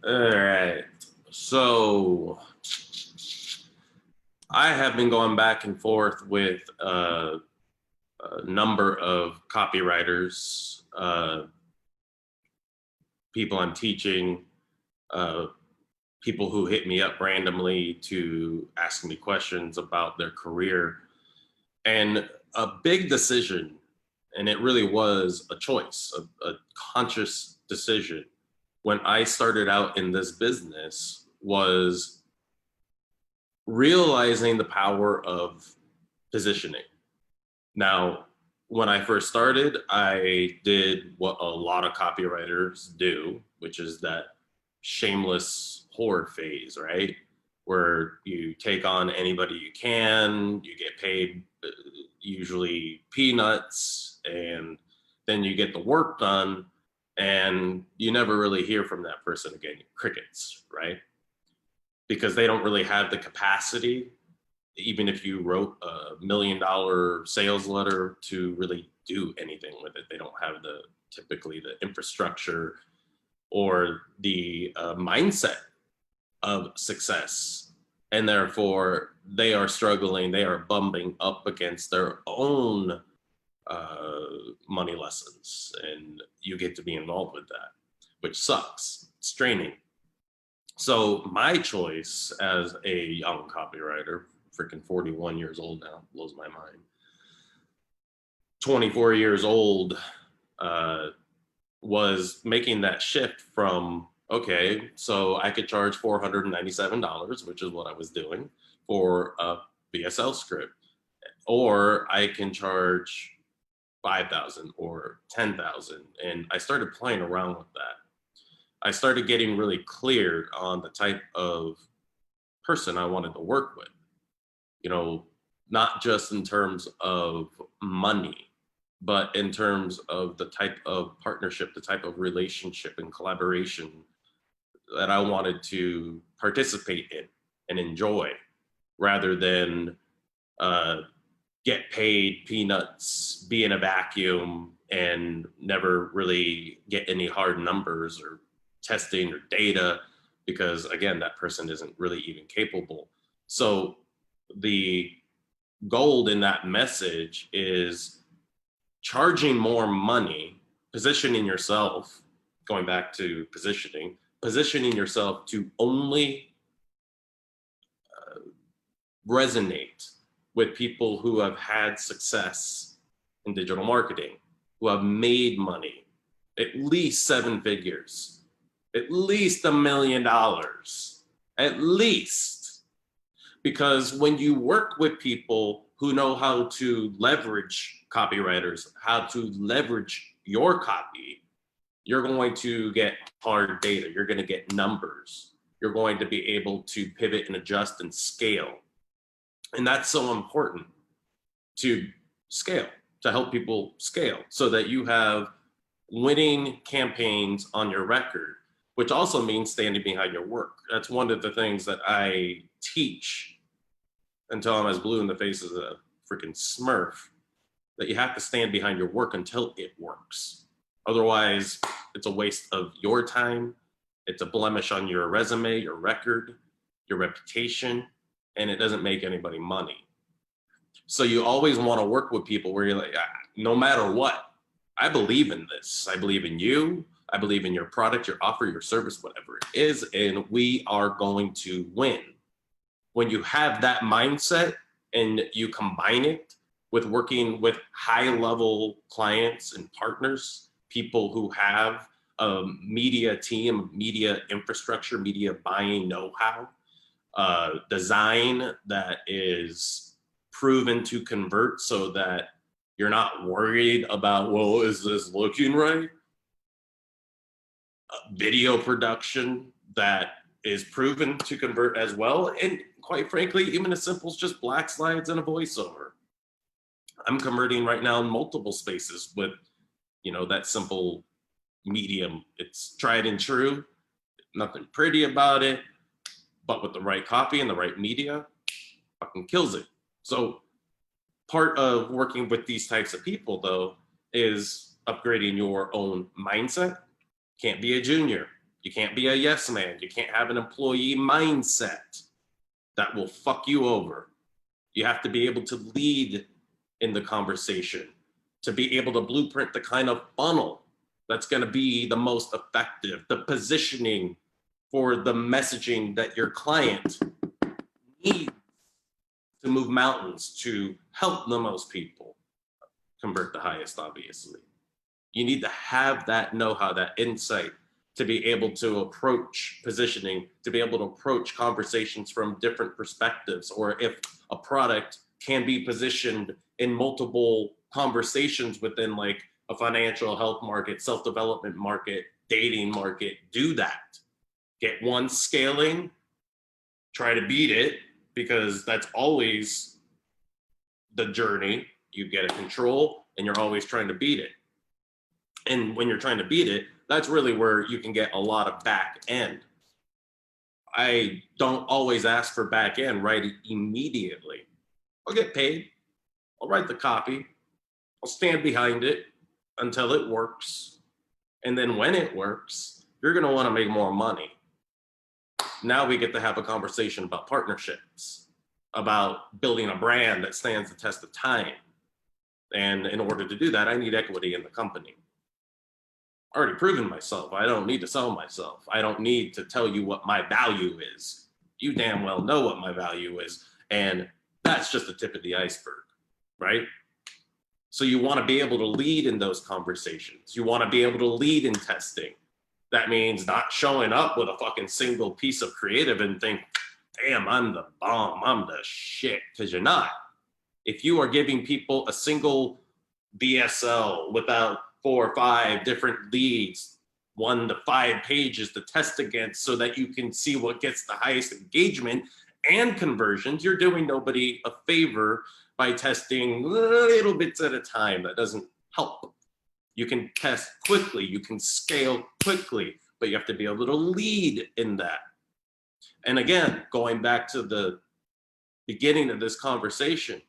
All right. So I have been going back and forth with a number of copywriters, people I'm teaching, uh, people who hit me up randomly to ask me questions about their career. And a big decision, and it really was a choice, a conscious decision when I started out in this business was realizing the power of positioning. Now, when I first started, I did what a lot of copywriters do, which is that shameless whore phase, right? Where you take on anybody you can, you get paid usually peanuts, and then you get the work done, and you never really hear from that person again. Crickets, right? Because they don't really have the capacity, even if you wrote $1 million sales letter, to really do anything with it. They don't have typically the infrastructure or the mindset of success. And therefore they are struggling, they are bumping up against their own money lessons. And you get to be involved with that, which sucks. It's draining. So my choice as a young copywriter, freaking 41 years old now, blows my mind. 24 years old, was making that shift from, okay, so I could charge $497, which is what I was doing for a BSL script, or I can charge 5,000 or 10,000. And I started playing around with that. I started getting really clear on the type of person I wanted to work with, not just in terms of money, but in terms of the type of partnership, the type of relationship and collaboration that I wanted to participate in and enjoy, rather than get paid peanuts, be in a vacuum, and never really get any hard numbers or testing or data, because again, that person isn't really even capable. So the gold in that message is charging more money, positioning yourself, going back to positioning yourself to only resonate with people who have had success in digital marketing, who have made money, at least 7 figures, at least $1 million, at least. Because when you work with people who know how to leverage copywriters, how to leverage your copy, you're going to get hard data, you're going to get numbers, you're going to be able to pivot and adjust and scale. And that's so important, to scale, to help people scale, so that you have winning campaigns on your record, which also means standing behind your work. That's one of the things that I teach until I'm as blue in the face as a freaking Smurf, that you have to stand behind your work until it works. Otherwise, it's a waste of your time. It's a blemish on your resume, your record, your reputation, and it doesn't make anybody money. So you always want to work with people where you're like, no matter what, I believe in this. I believe in you. I believe in your product, your offer, your service, whatever it is, and we are going to win. When you have that mindset and you combine it with working with high-level clients and partners, people who have a media team, media infrastructure, media buying know-how, design that is proven to convert, so that you're not worried about, well, is this looking right? Video production that is proven to convert as well. And quite frankly, even as simple as just black slides and a voiceover. I'm converting right now in multiple spaces with, that simple medium. It's tried and true, nothing pretty about it, but with the right copy and the right media, fucking kills it. So part of working with these types of people, though, is upgrading your own mindset. Can't be a junior. You can't be a yes man. You can't have an employee mindset that will fuck you over. You have to be able to lead in the conversation, to be able to blueprint the kind of funnel that's going to be the most effective, the positioning for the messaging that your client needs to move mountains, to help the most people convert the highest, obviously. You need to have that know-how, that insight, to be able to approach positioning, to be able to approach conversations from different perspectives, or if a product can be positioned in multiple conversations within like a financial health market, self-development market, dating market, do that. Get one scaling, try to beat it, because that's always the journey. You get a control and you're always trying to beat it. And when you're trying to beat it, that's really where you can get a lot of back end. I don't always ask for back end right immediately. I'll get paid. I'll write the copy. I'll stand behind it until it works. And then when it works, you're going to want to make more money. Now we get to have a conversation about partnerships, about building a brand that stands the test of time. And in order to do that, I need equity in the company. Already proven myself. I don't need to sell myself. I don't need to tell you what my value is. You damn well know what my value is. And that's just the tip of the iceberg, right? So you want to be able to lead in those conversations. You want to be able to lead in testing. That means not showing up with a fucking single piece of creative and think, damn, I'm the bomb, I'm the shit, because you're not. If you are giving people a single BSL without 4 or 5 different leads, 1 to 5 pages to test against so that you can see what gets the highest engagement and conversions, you're doing nobody a favor by testing little bits at a time. That doesn't help. You can test quickly, you can scale quickly, but you have to be able to lead in that. And again, going back to the beginning of this conversation,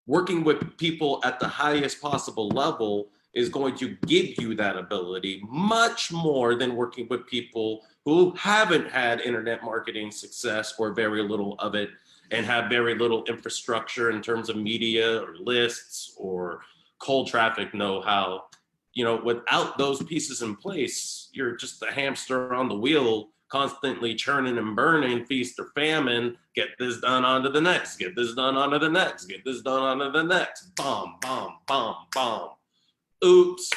working with people at the highest possible level is going to give you that ability much more than working with people who haven't had internet marketing success or very little of it and have very little infrastructure in terms of media or lists or cold traffic know-how. You know, without those pieces in place, you're just a hamster on the wheel, constantly churning and burning, feast or famine, get this done onto the next, get this done onto the next, get this done onto the next, bomb, bomb, bomb, bomb. Oops.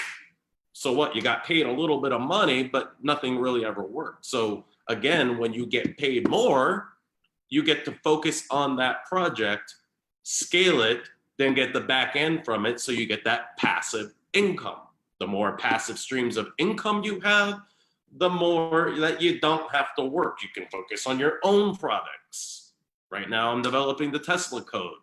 So what? You got paid a little bit of money, but nothing really ever worked. So again, when you get paid more, you get to focus on that project, scale it, then get the back end from it. So you get that passive income. The more passive streams of income you have, the more that you don't have to work. You can focus on your own products. Right now, I'm developing the Tesla code.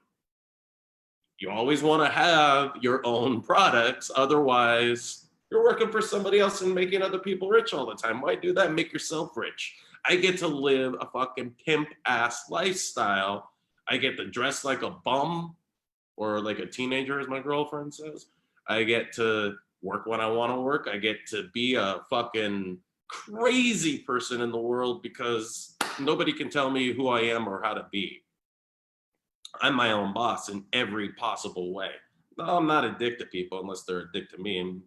You always want to have your own products. Otherwise, you're working for somebody else and making other people rich all the time. Why do that? Make yourself rich. I get to live a fucking pimp-ass lifestyle. I get to dress like a bum or like a teenager, as my girlfriend says. I get to work when I want to work. I get to be a fucking crazy person in the world because nobody can tell me who I am or how to be. I'm my own boss in every possible way. No, I'm not a dick to people unless they're a dick to me. And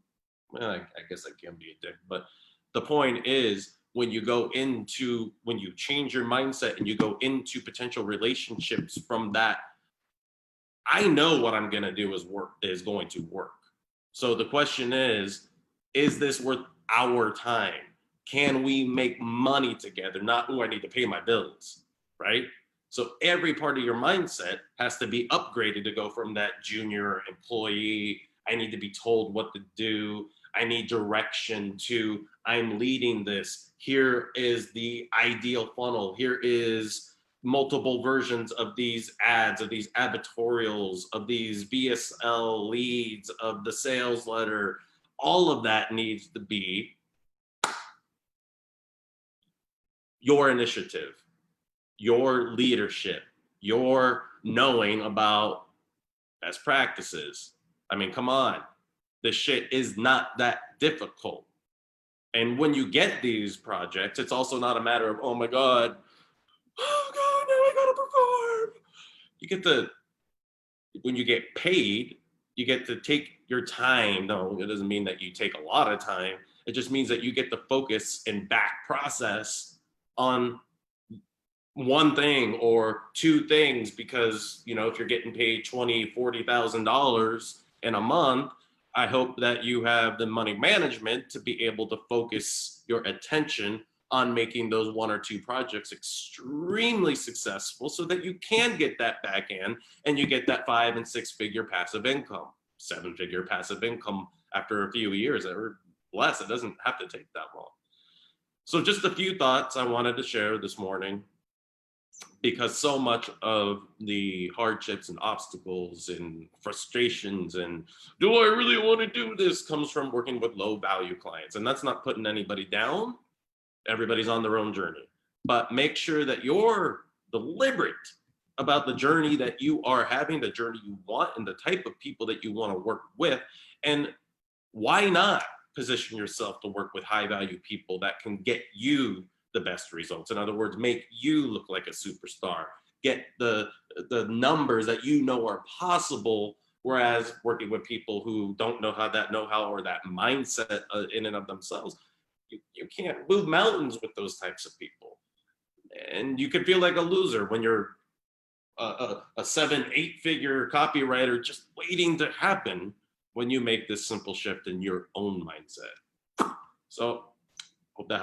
well, I guess I can be a dick. But the point is, when you change your mindset and you go into potential relationships from that, I know what I'm going to do is going to work. So the question is this worth our time? Can we make money together? Not, I need to pay my bills, right? So every part of your mindset has to be upgraded to go from that junior employee, I need to be told what to do, I need direction, to I'm leading this. Here is the ideal funnel. Here is multiple versions of these ads, of these advertorials, of these BSL leads, of the sales letter. All of that needs to be your initiative, your leadership, your knowing about best practices. I mean, come on. This shit is not that difficult. And when you get these projects, it's also not a matter of, oh my God, now I gotta perform. You get to, when you get paid, you get to take your time. No, it doesn't mean that you take a lot of time. It just means that you get to focus and back process on one thing or two things, because if you're getting paid $20,000-$40,000 in a month, I hope that you have the money management to be able to focus your attention on making those one or two projects extremely successful, so that you can get that back end and you get that 5 and 6 figure passive income, 7-figure passive income after a few years or less. It doesn't have to take that long. So just a few thoughts I wanted to share this morning, because so much of the hardships and obstacles and frustrations and do I really want to do this comes from working with low value clients. And that's not putting anybody down. Everybody's on their own journey, but make sure that you're deliberate about the journey that you are having, the journey you want, and the type of people that you want to work with. And why not position yourself to work with high value people that can get you the best results? In other words, make you look like a superstar, get the numbers that are possible. Whereas working with people who don't know how that know-how or that mindset in and of themselves, you can't move mountains with those types of people. And you can feel like a loser when you're a 7-8 figure copywriter just waiting to happen, when you make this simple shift in your own mindset. So hope that helps.